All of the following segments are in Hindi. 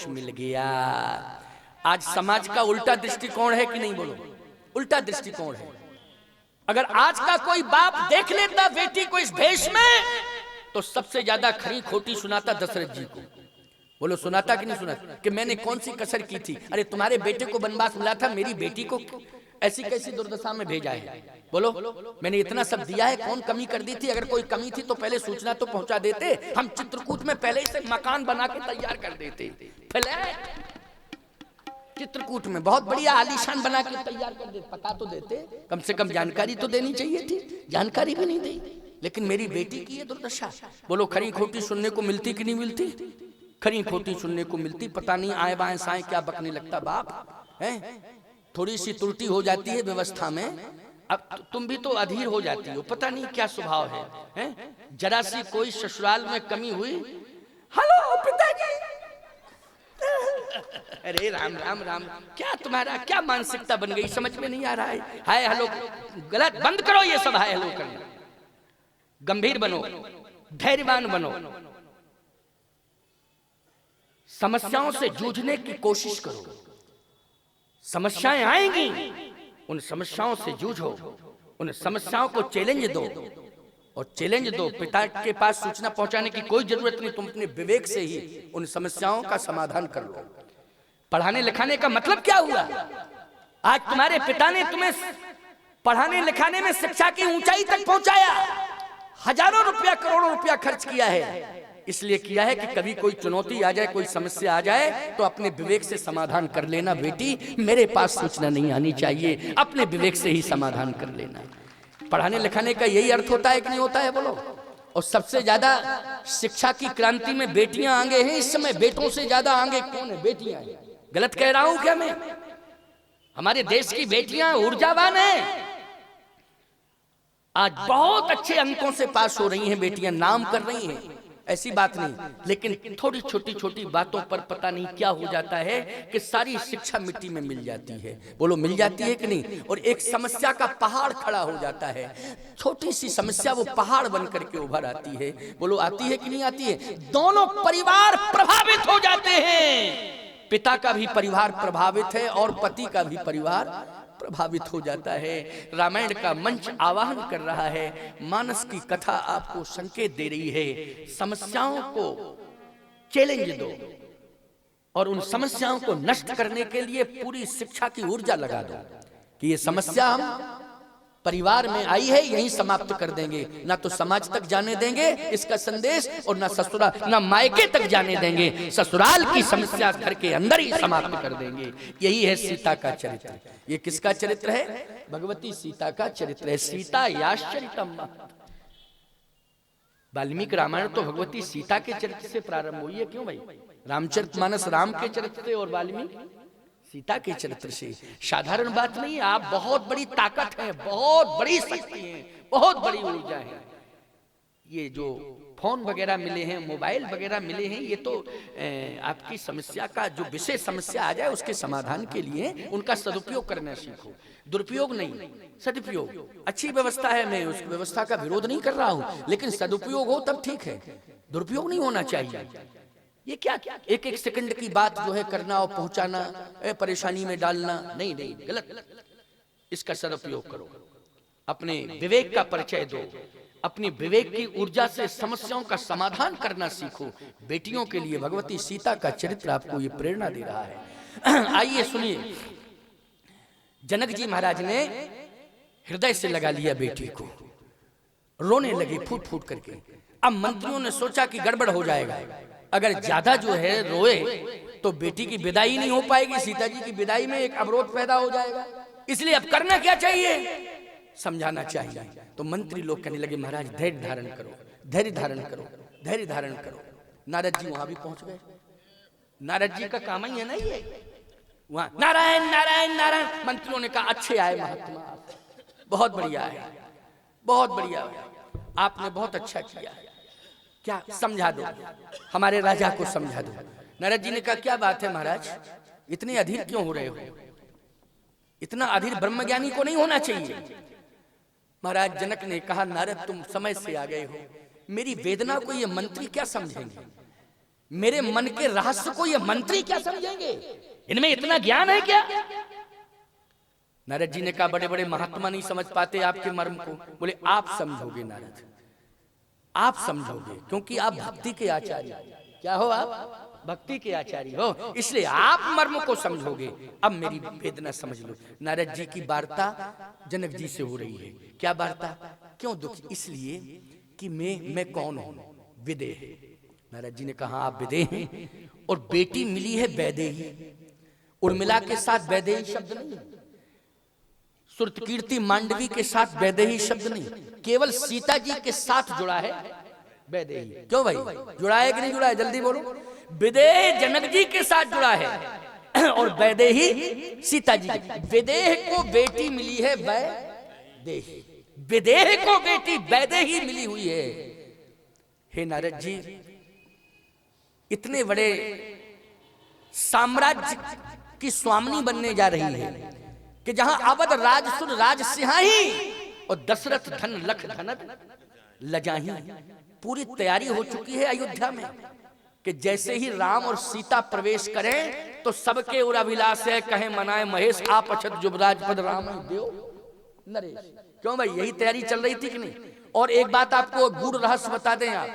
मिल गया। आज समाज का उल्टा दृष्टिकोण है कि नहीं, बोलो उल्टा दृष्टिकोण है। अगर आज का कोई बाप देख लेता बेटी को इस भेष में तो सबसे ज्यादा खरी खोटी सुनाता दशरथ जी को। बोलो सुनाता कि नहीं सुनाता कि मैंने कौन सी कसर की थी, अरे तुम्हारे बेटे को वनवास मिला था, मेरी बेटी को ऐसी कैसी दुर्दशा में भेजा है। बोलो मैंने इतना सब दिया है, कौन कमी कर दी थी? अगर कोई कमी थी तो पहले सूचना तो पहुंचा देते, हम चित्रकूट में पहले से मकान बना के तैयार कर देते, फ्लैट चित्रकूट में बहुत बढ़िया आलीशान बना के तैयार कर देते, पता तो देते, कम से कम जानकारी तो देनी चाहिए थी, जानकारी भी नहीं दी। लेकिन मेरी बेटी की ये दुर्दशा। बोलो खरी खोटी सुनने को मिलती कि नहीं मिलती? खरी खोटी सुनने को मिलती। पता नहीं आए बाएं साएं क्या बकने लगता बाप है। थोड़ी सी त्रुटि हो जाती है व्यवस्था में, अब तुम भी तो अधीर हो जाती हो, पता नहीं क्या स्वभाव है? जरा सी कोई ससुराल में कमी हुई, हेलो पिताजी, अरे राम राम राम, क्या तुम्हारा क्या मानसिकता बन गई, समझ में नहीं आ रहा है। हाय हेलो गलत, बंद करो ये सब हाय हेलो करना। गंभीर बनो, धैर्यवान बनो, समस्याओं से जूझने की कोशिश करो। समस्याएं आएंगी, उन समस्याओं से जूझो, उन समस्याओं को चैलेंज दो और चैलेंज दो। पिता के पास सूचना पहुंचाने की कोई जरूरत नहीं, तुम अपने विवेक से ही उन समस्याओं का समाधान कर लो। पढ़ाने लिखाने का मतलब क्या हुआ? आज तुम्हारे पिता ने तुम्हें पढ़ाने लिखाने में शिक्षा की ऊंचाई तक पहुंचाया, हजारों रुपया करोड़ों रुपया खर्च किया है। इसलिए किया है कि कभी कोई चुनौती आ जाए, कोई समस्या आ जाए तो अपने विवेक से समाधान कर लेना। बेटी मेरे पास सूचना नहीं आनी चाहिए, अपने विवेक से ही समाधान कर लेना। पढ़ाने लिखाने का यही अर्थ होता है कि नहीं होता है, बोलो? और सबसे ज्यादा शिक्षा की क्रांति में बेटियां आगे हैं इस समय, बेटों से ज्यादा आगे कौन है? बेटियां हैं। गलत कह रहा हूं क्या मैं? हमारे देश की बेटियां ऊर्जावान हैं, आज बहुत अच्छे अंकों से पास हो रही हैं बेटियां, नाम कर रही हैं, ऐसी बात नहीं। लेकिन थोड़ी छोटी छोटी बातों पर पता नहीं क्या हो जाता है कि सारी शिक्षा मिट्टी में मिल जाती है। बोलो मिल जाती है कि नहीं? और एक समस्या का पहाड़ खड़ा हो जाता है, छोटी सी समस्या वो पहाड़ बन करके उभर आती है। बोलो आती है कि नहीं आती है? दोनों परिवार प्रभावित हो जाते हैं, पिता का भी परिवार प्रभावित है और पति का भी परिवार प्रभावित हो जाता है। रामायण का मंच आवाहन कर रहा है, मानस की कथा आपको संकेत दे रही है। समस्याओं को चैलेंज दो और उन समस्याओं को नष्ट करने के लिए पूरी शिक्षा की ऊर्जा लगा दो कि ये समस्या हम परिवार में आई है यहीं समाप्त कर देंगे, ना तो समाज तक जाने देंगे इसका संदेश, और ना ससुराल ना मायके तक जाने देंगे। ससुराल की समस्या घर के अंदर ही समाप्त कर देंगे। यही है सीता का चरित्र। ये किसका चरित्र है? भगवती सीता का चरित्र है। सीता याश्चरितम। वाल्मीकि रामायण तो भगवती सीता के चरित्र से प्रारंभ हुई है। क्यों भाई? रामचरितमानस राम के चरित्र से और वाल्मीकि सीता के चरित्र से। साधारण बात नहीं है, आप बहुत बड़ी ताकत है, बहुत बड़ी शक्ति है, बहुत बड़ी ऊर्जा है। ये जो फोन वगैरह मिले हैं, मोबाइल वगैरह मिले हैं, ये तो आपकी समस्या का जो विशेष समस्या आ जाए उसके समाधान के लिए उनका सदुपयोग करना सीखो। दुरुपयोग नहीं, सदुपयोग। अच्छी व्यवस्था है, मैं उस व्यवस्था का विरोध नहीं कर रहा हूं, लेकिन सदुपयोग हो तब ठीक है, दुरुपयोग नहीं होना चाहिए। ये क्या एक एक सेकंड की बात जो है करना और पहुंचाना, परेशानी में डालना, नहीं नहीं, गलत। इसका सदुपयोग करो, अपने विवेक का परिचय दो, अपनी विवेक की ऊर्जा से समस्याओं का समाधान करना सीखो। बेटियों के लिए भगवती सीता का चरित्र आपको ये प्रेरणा दे रहा है। आइए सुनिए, जनक जी महाराज ने हृदय से लगा लिया बेटी को, रोने लगे फूट फूट करके। अब मंत्रियों ने सोचा कि गड़बड़ हो जाएगा, अगर ज्यादा जो है रोए तो बेटी की विदाई नहीं हो पाएगी, सीता जी की विदाई में एक अवरोध पैदा हो जाएगा। इसलिए अब करना क्या चाहिए? समझाना चाहिए। तो मंत्री लोग कहने लगे महाराज धैर्य धारण करो, धैर्य धारण करो, धैर्य धारण करो। नारद जी वहां भी पहुंच गए। नारद जी का काम ही है ना ये, वहां नारायण नारायण नारायण। मंत्रियों ने कहा अच्छे आए महात्मा, बहुत बढ़िया है, बहुत बढ़िया है, आपने बहुत अच्छा किया, क्या समझा दो, हमारे राजा को समझा दो। नारद जी ने कहा क्या बात है महाराज, इतने अधीर क्यों हो रहे हो? इतना अधीर ब्रह्मज्ञानी को नहीं होना चाहिए। महाराज जनक ने कहा नारद तुम समय से आ गए हो, मेरी वेदना को ये मंत्री क्या समझेंगे? मेरे मन के रहस्य को ये मंत्री क्या समझेंगे? इनमें इतना ज्ञान है क्या? नारद जी ने कहा बड़े बड़े महात्मा नहीं समझ पाते आपके मर्म को। बोले आप समझोगे नारद, आप समझोगे, क्योंकि आप भक्ति के आचार्य। क्या हो आप? भक्ति के आचार्य हो, इसलिए आप मर्म को समझोगे। अब मेरी वेदना समझ लो। नारद जी की वार्ता जनक जी से हो रही है। क्या वार्ता? क्यों दुख? इसलिए कि मैं कौन हूं? विदेह। नारद जी ने कहा आप विदेह हैं, और बेटी मिली है वैदेही। उर्मिला के साथ वैदेही शब्द नहीं, श्रुतकीर्ति मांडवी के साथ वैदेही शब्द नहीं, केवल सीता जी के साथ जुड़ा है वैदेही। क्यों भाई, जुड़ा है कि नहीं जुड़ा है? जल्दी बोलो। विदेह जनक जी के साथ जुड़ा है और वैदेही सीता जी। विदेह को बेटी मिली है वैदेही, विदेह को बेटी वैदेही मिली हुई है। हे नारद जी, इतने बड़े साम्राज्य की स्वामिनी बनने जा रही है कि जहां अवध राजसुर राजसिंहाही और दशरथ धन लख धनत लजाही। पूरी तैयारी हो चुकी है अयोध्या में कि जैसे ही राम और सीता प्रवेश करें तो सबके उर अभिलाष है, कहे मनाए महेश आप अछत युवराज पद राम देव नरेश। क्यों भाई, यही तैयारी चल रही थी कि नहीं? और एक बात आपको गूढ़ रहस्य बता दें आप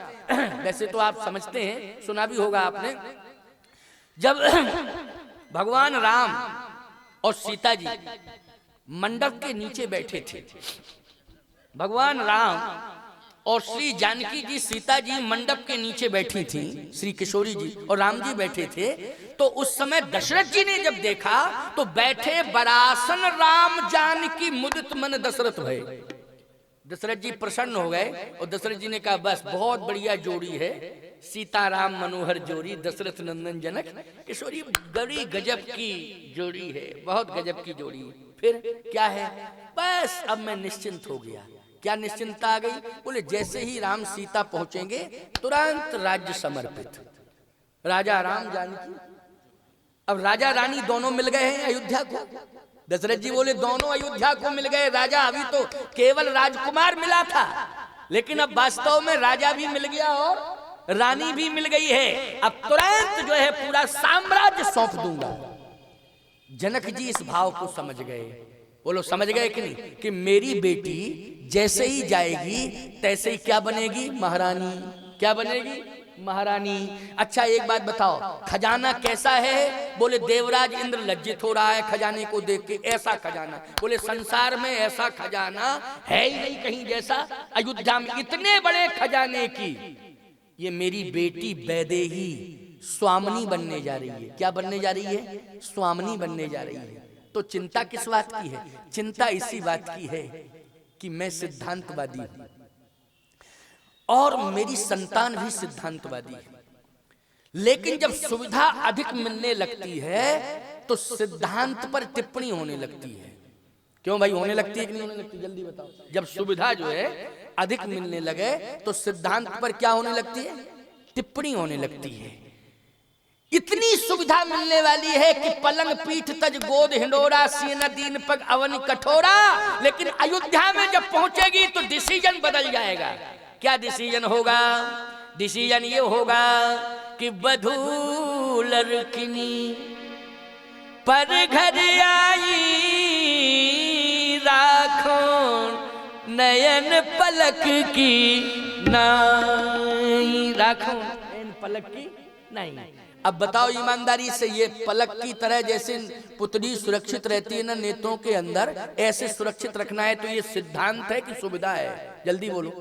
वैसे तो आप समझते हैं, सुना भी होगा आपने। जब भगवान राम और सीता जी मंडप के नीचे बैठे थे, भगवान राम और श्री जानकी जी सीता जी मंडप के नीचे बैठी थी, श्री किशोरी जी और राम जी बैठे थे, तो उस समय दशरथ जी ने जब देखा तो बैठे बरासन राम जानकी मुदित मन दशरथ भय। दशरथ जी प्रसन्न हो गए और दशरथ जी ने कहा बस बहुत बढ़िया जोड़ी है, सीता राम मनोहर जोड़ी, दशरथ नंदन जनक किशोरी, बड़ी गजब की जोड़ी है, बहुत गजब की जोड़ी। फिर क्या है? बस अब मैं निश्चिंत हो गया। क्या निश्चिंता आ गई? बोले जैसे ही राम सीता पहुंचेंगे तुरंत राज्य समर्पित, राजा राम जानकी। अब राजा रानी दोनों मिल गए हैं अयोध्या को। दशरथ जी बोले दोनों अयोध्या को मिल गए। राजा अभी तो केवल राजकुमार मिला था, लेकिन अब वास्तव में राजा भी मिल गया और रानी भी मिल गई है। अब तुरंत जो है पूरा साम्राज्य सौंप दूंगा। जनक जी इस भाव को समझ गए। बोलो समझ गए कि नहीं? कि मेरी बेटी जैसे ही जाएगी तैसे ही क्या बनेगी? महारानी। क्या बनेगी? महारानी। अच्छा एक बात बताओ, खजाना कैसा है? बोले देवराज इंद्र लज्जित हो रहा है खजाने को देख के। ऐसा खजाना, बोले संसार में ऐसा खजाना है ही नहीं कहीं जैसा। अयोध्या में इतने बड़े खजाने की ये मेरी बेटी वैदेही स्वामिनी बनने जा रही है। क्या बनने जा रही है? स्वामिनी बनने जा रही है। तो चिंता किस बात की है? चिंता इसी बात की है कि मैं सिद्धांतवादी हूं और मेरी संतान भी सिद्धांतवादी है। लेकिन जब सुविधा अधिक मिलने लगती है तो सिद्धांत पर टिप्पणी होने लगती है। क्यों भाई, होने लगती है कि नहीं होने लगती? जल्दी बताओ। जब सुविधा जो है अधिक मिलने लगे तो सिद्धांत पर क्या होने लगती है? टिप्पणी होने लगती है। इतनी सुविधा मिलने वाली है कि पलंग पीठ तज गोद हिंडोरा, सीना दीन पग अवन कठोरा। लेकिन अयोध्या में जब पहुंचेगी तो डिसीजन बदल जाएगा। क्या डिसीजन होगा? डिसीजन ये होगा कि बधू लड़किनी पर घर आई, राखो नयन पलक की नाई। राखो नयन पलक की नहीं। अब बताओ ईमानदारी से, ये पलक की तरह जैसे पुतली सुरक्षित रहती है ना नेत्रों के अंदर, ऐसे सुरक्षित रखना है तो ये सिद्धांत है कि सुविधा है? जल्दी बोलो,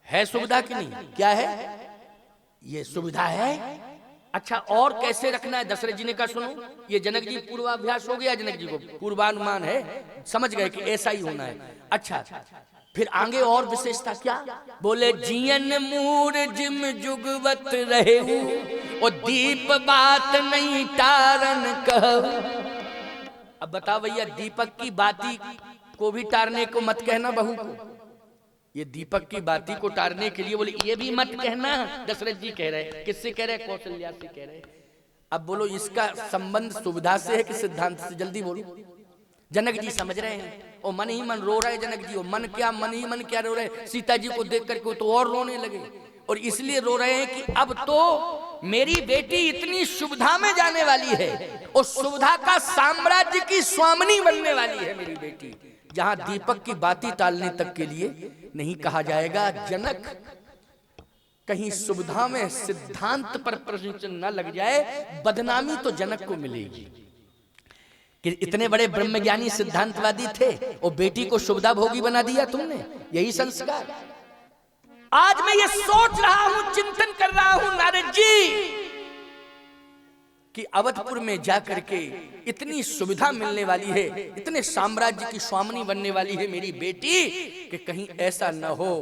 है सुविधा कि नहीं? क्या है? ये सुविधा है। अच्छा और कैसे रखना है? दशरथ जी ने कहा सुनो, ये जनक जी पूर्वाभ्यास हो गया, जनक जी को पूर्वानुमान है, समझ गए कि ऐसा ही होना है। अच्छा फिर आगे और विशेषता क्या? बोले जियन मूर जिम जुगवत रहे और दीप बात नहीं टारन कह। अब बताओ भैया, दीपक की बाती को भी टारने को मत कहना बहू को। ये दीपक की बाती को टारने के लिए बोले ये भी मत कहना। दशरथ जी कह रहे, किससे कह रहे? कौशल्या से कह रहे। अब बोलो इसका संबंध सुविधा से है कि सिद्धांत से? जल्दी बोलो। जनक जी समझ रहे हैं और मन ही मन रो रहे जनक जी। मन ही मन क्या रो रहे? सीता जी को देख करके तो और रोने लगे। और इसलिए रो रहे हैं कि अब तो मेरी बेटी इतनी सुविधा में जाने वाली है और सुविधा का साम्राज्य की स्वामिनी बनने वाली है मेरी बेटी, जहां दीपक की बाती टालने तक के लिए नहीं कहा जाएगा। जनक कहीं सुविधा में सिद्धांत पर प्रश्न न लग जाए, बदनामी तो जनक को मिलेगी कि इतने बड़े ब्रह्मज्ञानी सिद्धांतवादी थे और बेटी को सुविधा भोगी बना दिया तुमने। यही संस्कार। आज मैं ये सोच रहा हूं, चिंतन कर रहा हूं नारद जी, कि अवधपुर में जाकर के इतनी सुविधा मिलने वाली है, इतने साम्राज्य की स्वामिनी बनने वाली है मेरी बेटी, कि कहीं ऐसा न हो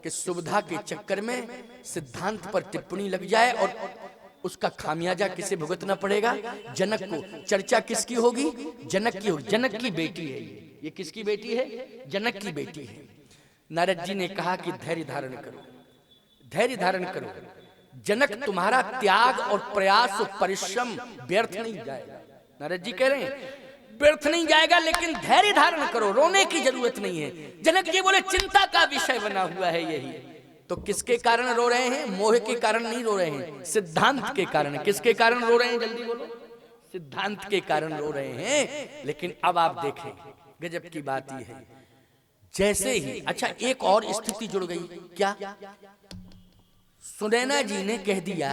कि सुविधा के चक्कर में सिद्धांत पर टिप्पणी लग जाए और उसका खामियाजा किसे भुगतना पड़ेगा? जनक को। चर्चा किसकी होगी? जनक की होगी। जनक की बेटी है ये किसकी बेटी है? जनक की बेटी है। नारद जी ने कहा कि धैर्य धारण करो, धैर्य धारण करो। जनक तुम्हारा त्याग और प्रयास और परिश्रम व्यर्थ नहीं जाएगा। नारद जी कह रहे हैं व्यर्थ नहीं जाएगा, लेकिन धैर्य धारण करो, रोने की जरूरत नहीं है। जनक जी बोले चिंता का विषय बना हुआ है यही। तो किसके कारण रो रहे हैं? मोह के कारण नहीं रो रहे हैं, सिद्धांत के कारण। किसके कारण रो रहे हैं? जल्दी बोलो। सिद्धांत के कारण रो रहे हैं। लेकिन अब आप देखें, गजब की बात यह है, जैसे ही अच्छा एक और स्थिति जुड़ गई। क्या? सुनैना जी ने कह दिया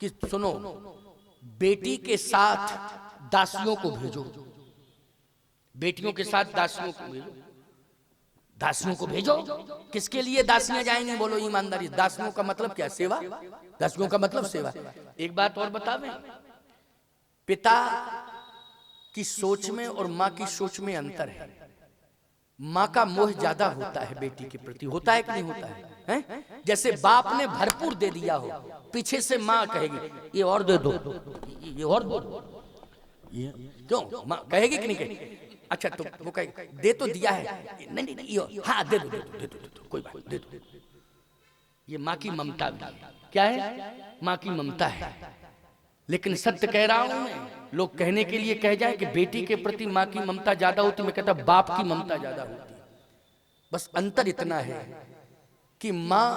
कि सुनो, बेटी के साथ दासियों को भेजो, बेटियों के साथ दासियों को भेजो। दासियों को भेजो, किसके लिए दासियां जाएंगी? बोलो ईमानदारी। दासियों का मतलब क्या? सेवा। दासियों का मतलब सेवा। एक बात और बतावें, पिता की सोच में और माँ की सोच में अंतर है। माँ का मोह ज्यादा होता है बेटी के प्रति, होता है कि नहीं होता है? जैसे बाप ने भरपूर दे दिया हो, पीछे से माँ कहेगी ये और दे दो, ये और दो, ये क्यों माँ कहेगी कि नहीं कहेगी? अच्छा तो वो कहे दे तो दिया है, नहीं नहीं ये हाँ दे दो, दे दो, दे दो, दे दो, कोई बात दे दो। ये माँ की ममता भी क्या है? माँ की ममता है। लेकिन सत्य कह रहा हूं मैं, लोग कहने के लिए कह जाए कि बेटी के प्रति माँ की ममता ज्यादा होती, मैं कहता बाप की ममता ज्यादा होती। बस अंतर इतना है कि माँ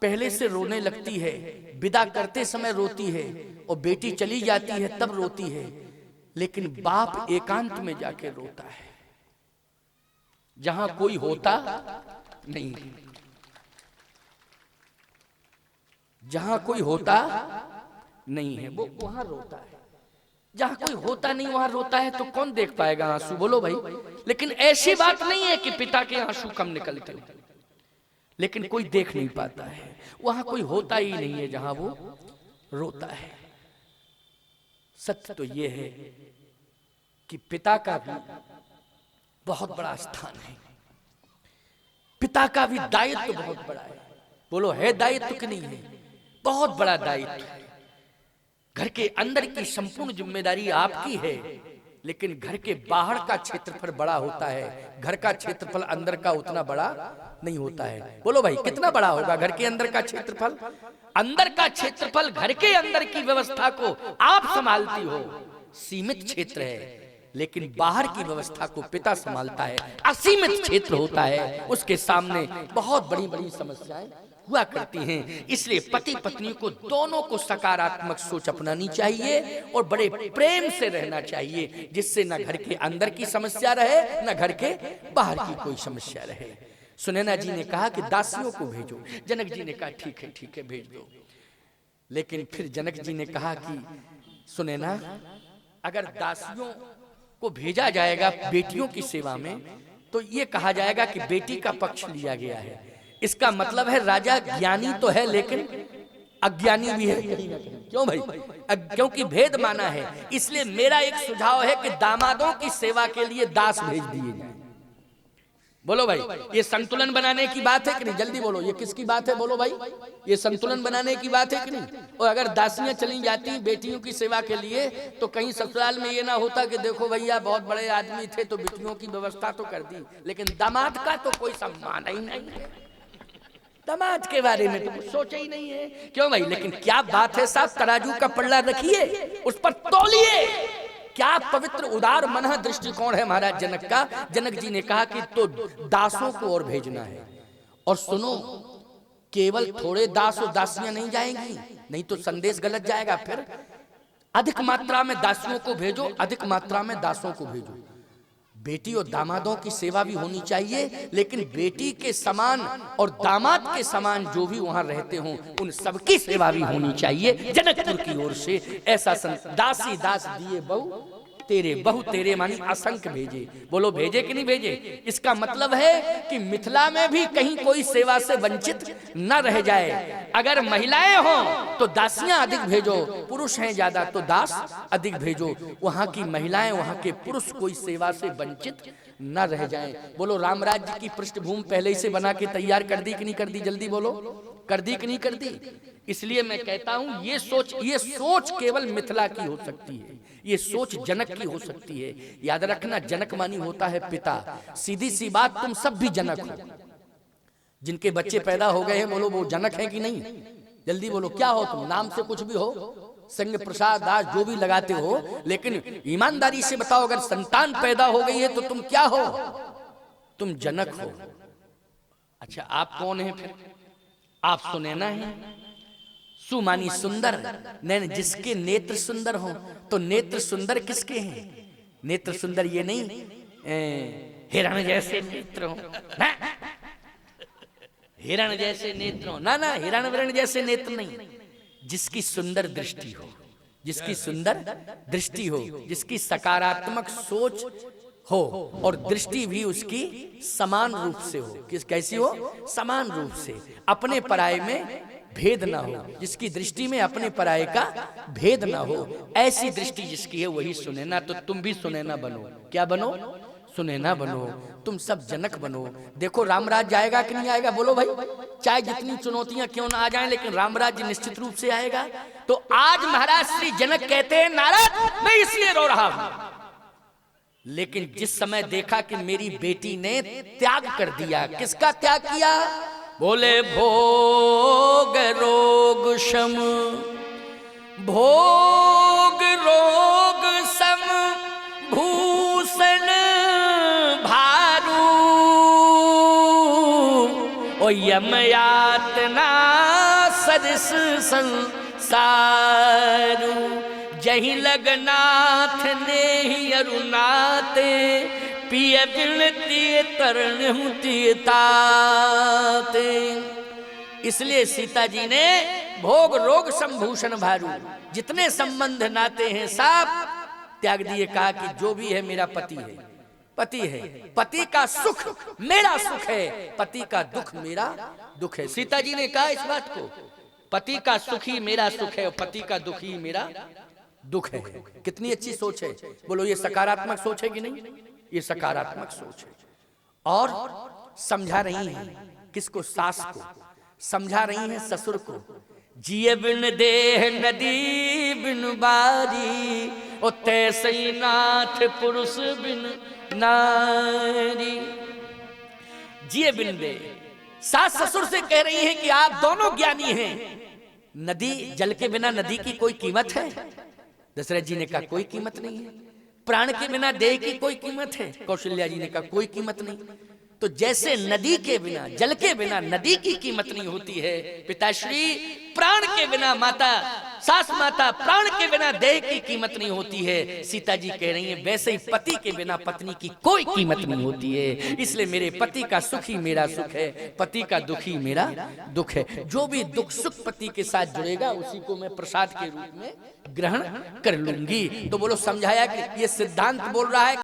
पहले से रोने लगती है, विदा करते समय रोती है, और बेटी चली जाती है तब रोती है। लेकिन बाप एकांत में जाके रोता है, जहां कोई होता नहीं, जहां कोई होता नहीं है वो वहां रोता है। जहां कोई होता नहीं वहां रोता है तो कौन देख पाएगा आंसू? बोलो भाई। लेकिन ऐसी बात नहीं है कि पिता के आंसू कम निकलते हो, लेकिन कोई देख नहीं पाता है। वहां कोई होता ही नहीं है जहां वो रोता है। सत्य तो ये है कि पिता का भी बहुत बड़ा स्थान है, पिता का भी दायित्व बहुत बड़ा है। बोलो है दायित्व कि नहीं है? बहुत बड़ा दायित्व है। घर के अंदर की संपूर्ण जिम्मेदारी आपकी है, लेकिन घर के बाहर का क्षेत्रफल बड़ा होता है, घर का क्षेत्रफल अंदर का उतना बड़ा नहीं होता है। बोलो भाई कितना बड़ा होगा घर के अंदर का क्षेत्रफल? अंदर का क्षेत्रफल, घर के अंदर की व्यवस्था को आप संभालती हो, सीमित क्षेत्र है, लेकिन बाहर की व्यवस्था को पिता संभालता है, असीमित क्षेत्र होता है। उसके सामने बहुत बड़ी बड़ी समस्याएं हुआ करती हैं। इसलिए पति पत्नी को दोनों को सकारात्मक सोच अपनानी चाहिए और बड़े प्रेम से रहना चाहिए, जिससे न घर के अंदर की समस्या रहे न घर के बाहर की कोई समस्या रहे। सुनैना जी ने कहा कि दासियों को भेजो। जनक जी ने कहा ठीक है भेज दो। लेकिन फिर जनक जी ने कहा कि सुनैना, अगर दासियों को भेजा जाएगा बेटियों की सेवा में तो ये कहा जाएगा कि बेटी का पक्ष लिया गया है। इसका मतलब है राजा ज्ञानी तो है लेकिन अज्ञानी भी है। क्यों भाई? क्योंकि भेद माना है। इसलिए मेरा एक सुझाव है कि दामादों की सेवा के लिए दास भेज दिए जाए। बोलो भाई, ये संतुलन बनाने की बात है कि नहीं? जल्दी बोलो, ये किसकी बात है? बोलो भाई, ये संतुलन बनाने की बात है कि नहीं? और अगर दासियां चली जाती बेटियों की सेवा के लिए तो कहीं ससुराल में ये ना होता कि देखो भैया बहुत बड़े आदमी थे तो बेटियों की व्यवस्था तो कर दी, लेकिन दामाद का तो कोई सम्मान ही नहीं है। दामाद के बारे में तो कुछ सोचा ही नहीं है। क्यों भाई? लेकिन क्या बात है साहब, तराजू का पल्ला रखिए, उस पर तौलिए। क्या पवित्र उदार मनः दृष्टिकोण है महाराज जनक का। जनक जी ने कहा कि तो दासों को और भेजना है। और सुनो, केवल थोड़े दास और दासियां नहीं जाएंगी, नहीं तो संदेश गलत जाएगा। फिर अधिक मात्रा में दासियों को भेजो, अधिक मात्रा में दासों को भेजो। बेटी और दामादों की सेवा भी होनी चाहिए, लेकिन बेटी के समान और दामाद के समान जो भी वहां रहते हों उन सबकी सेवा भी होनी चाहिए जनकपुर की ओर से। ऐसा दासी दास दिए बहु तेरे, बहु तेरे मानी असंख्य भेजे। बोलो भेजे कि नहीं भेजे? इसका मतलब है कि मिथिला में भी कहीं कोई सेवा से वंचित न रह जाए। अगर महिलाएं हों तो दासियां अधिक भेजो, पुरुष हैं ज्यादा तो दास अधिक भेजो। वहां की महिलाएं, वहां के पुरुष कोई सेवा से वंचित न रह जाएं। बोलो राम राज्य की पृष्ठभूमि पहले ही से बना के तैयार कर दी कि नहीं कर दी? जल्दी बोलो, कर दी कि नहीं कर दी? इसलिए मैं कहता हूं ये सोच केवल मिथिला की हो सकती है, ये सोच जनक की हो सकती है। याद रखना, जनक मानी होता है पिता। सीधी सी बात, तुम सब भी जनक हो। जिनके बच्चे पैदा हो गए हैं, बोलो वो जनक है कि नहीं? जल्दी बोलो, क्या हो तुम? नाम से कुछ भी हो, संग प्रसाद दास जो भी लगाते हो, लेकिन ईमानदारी से बताओ, अगर संतान पैदा हो गई है तो तुम क्या हो? तुम जनक हो। अच्छा, आप कौन है फिर? आप सुनैना है। सुमानी सुंदर, नैन जिसके नेत्र सुंदर हो। तो नेत्र सुंदर किसके हैं? नेत्र सुंदर ये नहीं हिरण जैसे नेत्र हो ना, हिरण जैसे नेत्र हो ना, ना हिरण विरण जैसे नेत्र नहीं। जिसकी सुंदर दृष्टि हो, जिसकी सुंदर दृष्टि हो, जिसकी सकारात्मक सोच हो और दृष्टि भी उसकी समान रूप से हो। कैसी हो? समान रूप से, अपने पराये में भेद ना हो, जिसकी दृष्टि में अपने पराये का भेद ना हो, ऐसी दृष्टि जिसकी है वही सुनैना। तो तुम भी सुनैना बनो। क्या बनो? सुनैना बनो। तुम सब जनक बनो। देखो रामराज जाएगा कि नहीं आएगा? बोलो भाई, चाहे जितनी चुनौतियां क्यों ना आ जाएं, लेकिन रामराज निश्चित रूप से आएगा। तो आज महाराज श्री जनक कहते हैं, नारद मैं इसलिए रो रहा हूं, लेकिन जिस समय देखा कि मेरी बेटी ने त्याग कर दिया। किसका त्याग किया? बोले भोग रोग शम, भोग रोग सम भूषण भारू, ओ यम यातना सदस संसारू, जही लगनाथ ने ही अरुणाते, पिय बिनती तरण ताते। इसलिए सीता जी ने भोग रोग संभूषण भारू, जितने संबंध नाते हैं सब त्याग दिए। कहा कि जो भी है मेरा पति है, पति है, पति का सुख मेरा सुख है, पति का दुख मेरा दुख है। सीता जी ने कहा इस बात को, पति का सुख ही मेरा सुख है और पति का दुख ही मेरा दुख है। कितनी अच्छी सोच है। बोलो ये सकारात्मक सोच है कि नहीं? ये सकारात्मक सोच है। और समझा रही है किसको? सास को। समझा रही है ससुर को। जिए बिन देह नदी बिन बारी, ओ तैसे ही नाथ पुरुष बिन नारी। जिए बिन देह, सास ससुर से कह रही है कि आप दोनों ज्ञानी हैं। नदी, जल के बिना नदी की कोई कीमत है? दशरथ जी ने कहा कोई कीमत नहीं है। प्राण के बिना देह की कोई कीमत है? कौशल्या जी ने कहा कोई कीमत नहीं। तो जैसे नदी के बिना, जल के बिना नदी की कीमत नहीं होती है, पिताश्री प्राण के बिना माता, सास माता प्राण के बिना देह की कीमत नहीं होती है। सीता जी कह रही हैं वैसे ही पति के बिना पत्नी की कोई कीमत नहीं होती है। इसलिए मेरे पति का सुख ही मेरा सुख है, पति का दुख ही मेरा दुख है। जो भी दुख सुख पति के साथ जुड़ेगा उसी को मैं प्रसाद के रूप में ग्रहण कर लूंगी। तो बोलो समझाया कि ये सिद्धांत बोल रहा है